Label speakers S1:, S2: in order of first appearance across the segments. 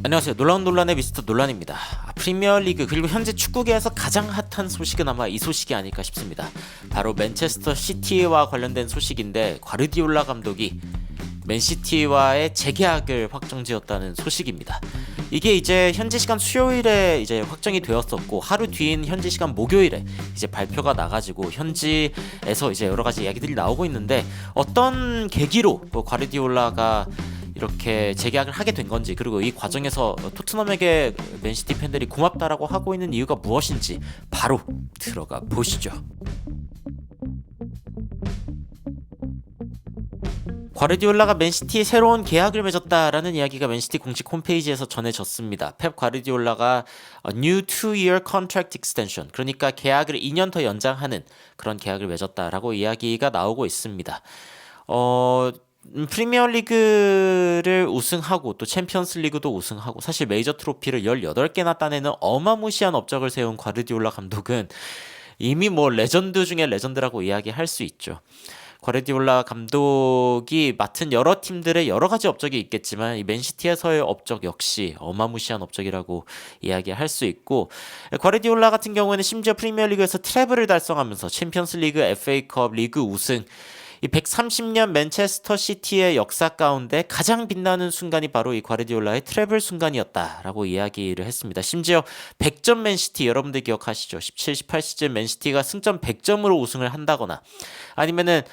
S1: 안녕하세요. 놀라운 논란의 미스터 논란입니다. 프리미어리그 그리고 현재 축구계에서 가장 핫한 소식은 아마 이 소식이 아닐까 싶습니다. 바로 맨체스터 시티와 관련된 소식인데 과르디올라 감독이 맨시티와의 재계약을 확정지었다는 소식입니다. 이게 이제 현지 시간 수요일에 이제 확정이 되었었고 하루 뒤인 현지 시간 목요일에 이제 발표가 나가지고 현지에서 이제 여러 가지 이야기들이 나오고 있는데 어떤 계기로 과르디올라가 이렇게 재계약을 하게 된 건지, 그리고 이 과정에서 토트넘에게 맨시티 팬들이 고맙다라고 하고 있는 이유가 무엇인지 바로 들어가 보시죠. 과르디올라가 맨시티에 새로운 계약을 맺었다라는 이야기가 맨시티 공식 홈페이지에서 전해졌습니다. 펩 과르디올라가 new 2-year contract extension, 그러니까 계약을 2년 더 연장하는 그런 계약을 맺었다라고 이야기가 나오고 있습니다. 프리미어리그를 우승하고 또 챔피언스리그도 우승하고 사실 메이저 트로피를 18개나 따내는 어마무시한 업적을 세운 과르디올라 감독은 이미 뭐 레전드 중에 레전드라고 이야기할 수 있죠. 과르디올라 감독이 맡은 여러 팀들의 여러 가지 업적이 있겠지만 이 맨시티에서의 업적 역시 어마무시한 업적이라고 이야기할 수 있고, 과르디올라 같은 경우에는 심지어 프리미어리그에서 트래블을 달성하면서 챔피언스리그, FA컵, 리그 우승, 이 130년 맨체스터 시티의 역사 가운데 가장 빛나는 순간이 바로 이 과르디올라의 트래블 순간이었다라고 이야기를 했습니다. 심지어 100점 맨시티, 여러분들 기억하시죠? 17, 18 시즌 맨시티가 승점 100점으로 우승을 한다거나 아니면은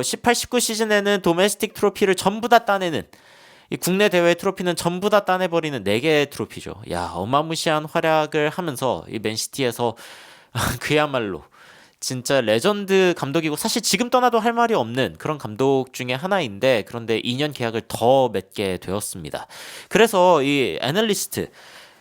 S1: 18, 19 시즌에는 도메스틱 트로피를 전부 다 따내는, 이 국내 대회 트로피는 전부 다 따내버리는 4개의 트로피죠. 야, 어마무시한 활약을 하면서 이 맨시티에서 그야말로 진짜 레전드 감독이고 사실 지금 떠나도 할 말이 없는 그런 감독 중에 하나인데, 그런데 2년 계약을 더 맺게 되었습니다. 그래서 이 애널리스트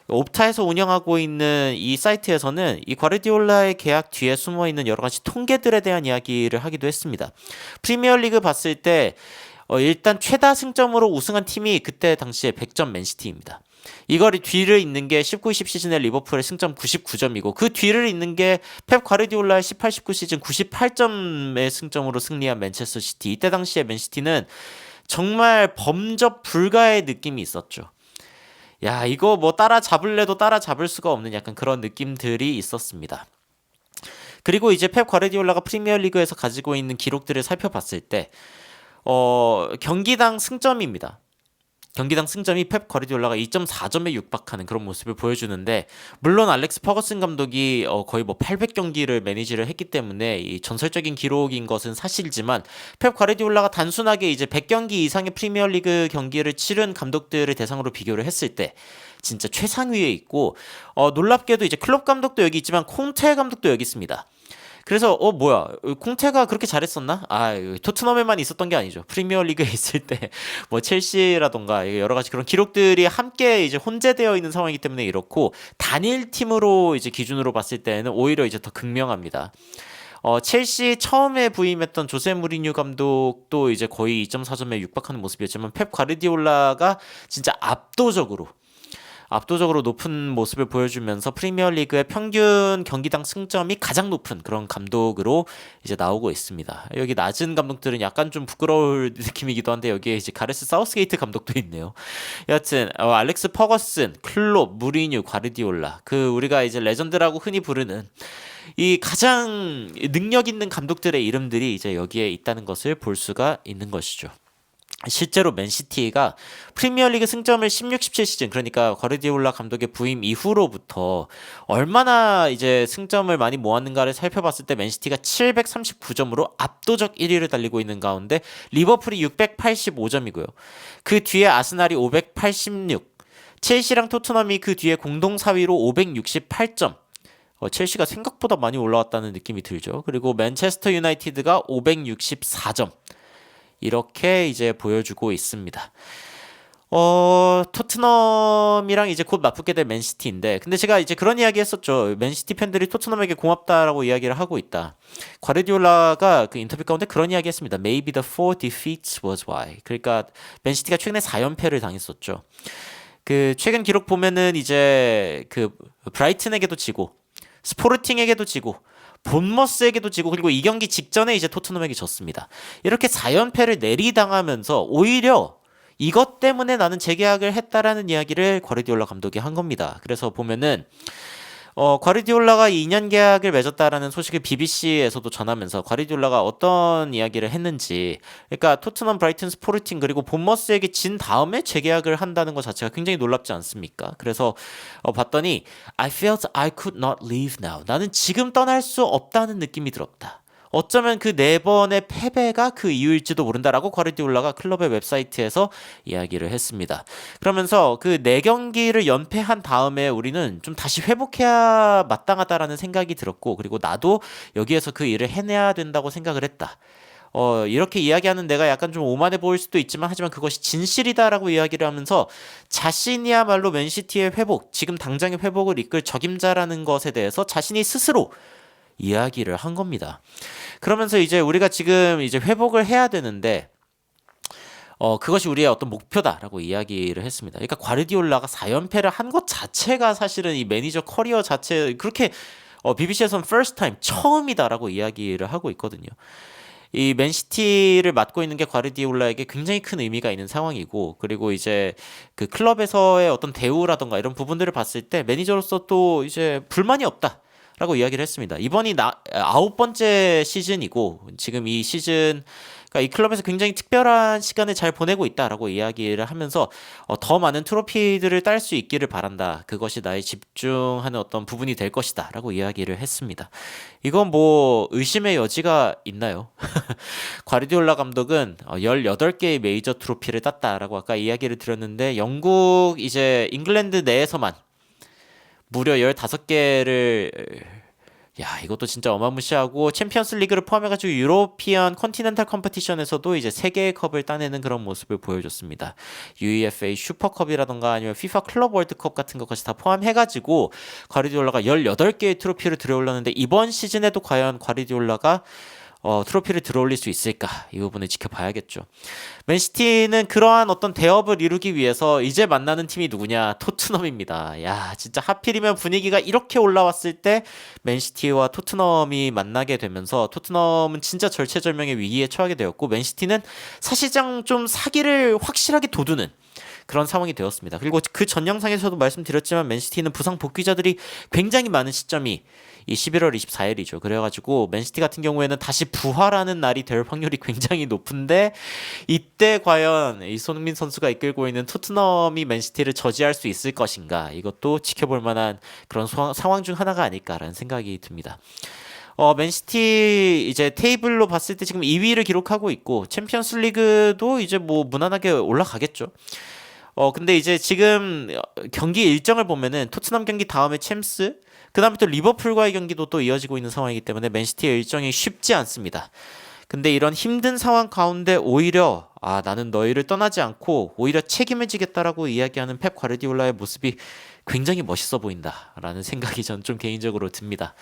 S1: 옵타에서 운영하고 있는 이 사이트에서는 이 과르디올라의 계약 뒤에 숨어있는 여러 가지 통계들에 대한 이야기를 하기도 했습니다. 프리미어리그 봤을 때 일단 최다 승점으로 우승한 팀이 그때 당시에 100점 맨시티입니다. 이거리 뒤를 잇는 게 19, 20 시즌의 리버풀의 승점 99점이고 그 뒤를 잇는 게 펩 과르디올라의 18, 19 시즌 98점의 승점으로 승리한 맨체스터 시티. 이때 당시에 맨시티는 정말 범접 불가의 느낌이 있었죠. 야, 이거 뭐 따라잡을래도 따라잡을 수가 없는 약간 그런 느낌들이 있었습니다. 그리고 이제 펩 과르디올라가 프리미어리그에서 가지고 있는 기록들을 살펴봤을 때 경기당 승점입니다. 경기당 승점이 펩 과르디올라가 2.4점에 육박하는 그런 모습을 보여주는데, 물론 알렉스 퍼거슨 감독이 거의 뭐 800경기를 매니지를 했기 때문에 이 전설적인 기록인 것은 사실이지만 펩 과르디올라가 단순하게 이제 100경기 이상의 프리미어리그 경기를 치른 감독들을 대상으로 비교를 했을 때 진짜 최상위에 있고, 놀랍게도 이제 클롭 감독도 여기 있지만 콩테 감독도 여기 있습니다. 그래서 뭐야, 콩테가 그렇게 잘했었나? 토트넘에만 있었던 게 아니죠. 프리미어리그에 있을 때 뭐 첼시라던가 여러 가지 그런 기록들이 함께 이제 혼재되어 있는 상황이기 때문에 이렇고, 단일 팀으로 이제 기준으로 봤을 때는 오히려 이제 더 극명합니다. 첼시 처음에 부임했던 조세 무리뉴 감독도 이제 거의 2.4점에 육박하는 모습이었지만 펩 과르디올라가 진짜 압도적으로 높은 모습을 보여주면서 프리미어리그의 평균 경기당 승점이 가장 높은 그런 감독으로 이제 나오고 있습니다. 여기 낮은 감독들은 약간 좀 부끄러울 느낌이기도 한데 여기에 이제 가레스 사우스게이트 감독도 있네요. 여하튼 알렉스 퍼거슨, 클롭, 무리뉴, 과르디올라, 그 우리가 이제 레전드라고 흔히 부르는 이 가장 능력 있는 감독들의 이름들이 이제 여기에 있다는 것을 볼 수가 있는 것이죠. 실제로 맨시티가 프리미어리그 승점을 16, 17 시즌, 그러니까 과르디올라 감독의 부임 이후로부터 얼마나 이제 승점을 많이 모았는가를 살펴봤을 때 맨시티가 739점으로 압도적 1위를 달리고 있는 가운데 리버풀이 685점이고요. 그 뒤에 아스날이 586, 첼시랑 토트넘이 그 뒤에 공동 4위로 568점. 첼시가 생각보다 많이 올라왔다는 느낌이 들죠. 그리고 맨체스터 유나이티드가 564점. 이렇게 이제 보여주고 있습니다. 토트넘이랑 이제 곧 맞붙게 될 맨시티인데, 근데 제가 이제 그런 이야기 했었죠. 맨시티 팬들이 토트넘에게 고맙다라고 이야기를 하고 있다. 과르디올라가 그 인터뷰 가운데 그런 이야기 했습니다. Maybe the 4 defeats was why. 그러니까 맨시티가 최근에 4연패를 당했었죠. 그 최근 기록 보면은 이제 그 브라이튼에게도 지고 스포르팅에게도 지고 본머스에게도 지고, 그리고 이 경기 직전에 이제 토트넘에게 졌습니다. 이렇게 4연패를 내리당하면서 오히려 이것 때문에 나는 재계약을 했다라는 이야기를 과르디올라 감독이 한 겁니다. 그래서 보면은 과르디올라가 2년 계약을 맺었다라는 소식을 BBC에서도 전하면서 과르디올라가 어떤 이야기를 했는지, 그러니까 토트넘, 브라이튼, 스포르팅 그리고 본머스에게 진 다음에 재계약을 한다는 것 자체가 굉장히 놀랍지 않습니까? 그래서 봤더니 I felt I could not leave now. 나는 지금 떠날 수 없다는 느낌이 들었다. 어쩌면 그 4번의 패배가 그 이유일지도 모른다라고 과르디올라가 클럽의 웹사이트에서 이야기를 했습니다. 그러면서 그 4경기를 연패한 다음에 우리는 좀 다시 회복해야 마땅하다라는 생각이 들었고, 그리고 나도 여기에서 그 일을 해내야 된다고 생각을 했다. 이렇게 이야기하는 내가 약간 좀 오만해 보일 수도 있지만, 하지만 그것이 진실이다라고 이야기를 하면서 자신이야말로 맨시티의 회복, 지금 당장의 회복을 이끌 적임자라는 것에 대해서 자신이 스스로 이야기를 한 겁니다. 그러면서 이제 우리가 지금 이제 회복을 해야 되는데 그것이 우리의 어떤 목표다라고 이야기를 했습니다. 그러니까 과르디올라가 4연패를 한 것 자체가 사실은 이 매니저 커리어 자체 그렇게 BBC에서는 first time 처음이다라고 이야기를 하고 있거든요. 이 맨시티를 맡고 있는 게 과르디올라에게 굉장히 큰 의미가 있는 상황이고, 그리고 이제 그 클럽에서의 어떤 대우라던가 이런 부분들을 봤을 때 매니저로서 또 이제 불만이 없다 라고 이야기를 했습니다. 이번이 9번째 시즌이고, 지금 이 시즌, 그러니까 이 클럽에서 굉장히 특별한 시간을 잘 보내고 있다라고 이야기를 하면서 더 많은 트로피들을 딸 수 있기를 바란다. 그것이 나의 집중하는 어떤 부분이 될 것이다 라고 이야기를 했습니다. 이건 뭐 의심의 여지가 있나요? 과르디올라 감독은 18개의 메이저 트로피를 땄다라고 아까 이야기를 드렸는데, 영국 이제 잉글랜드 내에서만 무려 15개를, 야, 이것도 진짜 어마무시하고, 챔피언스 리그를 포함해가지고 유로피언 컨티넨탈 컴피티션에서도 이제 3개의 컵을 따내는 그런 모습을 보여줬습니다. UEFA 슈퍼컵이라던가 아니면 FIFA 클럽 월드컵 같은 것까지 다 포함해가지고 과르디올라가 18개의 트로피를 들어올렸는데, 이번 시즌에도 과연 과르디올라가 트로피를 들어올릴 수 있을까? 이 부분을 지켜봐야겠죠. 맨시티는 그러한 어떤 대업을 이루기 위해서 이제 만나는 팀이 누구냐? 토트넘입니다. 야, 진짜 하필이면 분위기가 이렇게 올라왔을 때 맨시티와 토트넘이 만나게 되면서, 토트넘은 진짜 절체절명의 위기에 처하게 되었고, 맨시티는 사실상 좀 사기를 확실하게 돋우는 그런 상황이 되었습니다. 그리고 그 전 영상에서도 말씀드렸지만 맨시티는 부상 복귀자들이 굉장히 많은 시점이 이 11월 24일이죠. 그래가지고 맨시티 같은 경우에는 다시 부활하는 날이 될 확률이 굉장히 높은데, 이때 과연 이 손흥민 선수가 이끌고 있는 토트넘이 맨시티를 저지할 수 있을 것인가, 이것도 지켜볼 만한 그런 상황 중 하나가 아닐까라는 생각이 듭니다. 맨시티 이제 테이블로 봤을 때 지금 2위를 기록하고 있고, 챔피언스 리그도 이제 뭐 무난하게 올라가겠죠. 근데 이제 지금 경기 일정을 보면은 토트넘 경기 다음에 챔스, 그 다음에 또 리버풀과의 경기도 또 이어지고 있는 상황이기 때문에 맨시티의 일정이 쉽지 않습니다. 근데 이런 힘든 상황 가운데 오히려 나는 너희를 떠나지 않고 오히려 책임을 지겠다라고 이야기하는 펩 과르디올라의 모습이 굉장히 멋있어 보인다라는 생각이 전 좀 개인적으로 듭니다.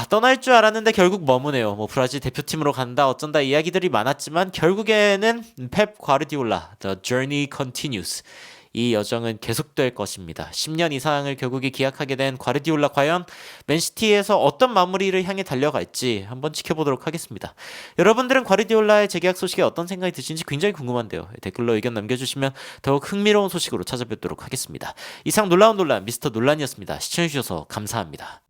S1: 떠날 줄 알았는데 결국 머무네요. 뭐 브라질 대표팀으로 간다 어쩐다 이야기들이 많았지만, 결국에는 펩 과르디올라 The journey continues. 이 여정은 계속될 것입니다. 10년 이상을 결국에 기약하게 된 과르디올라, 과연 맨시티에서 어떤 마무리를 향해 달려갈지 한번 지켜보도록 하겠습니다. 여러분들은 과르디올라의 재계약 소식에 어떤 생각이 드시는지 굉장히 궁금한데요. 댓글로 의견 남겨주시면 더욱 흥미로운 소식으로 찾아뵙도록 하겠습니다. 이상 놀라운 논란 미스터 논란이었습니다. 시청해주셔서 감사합니다.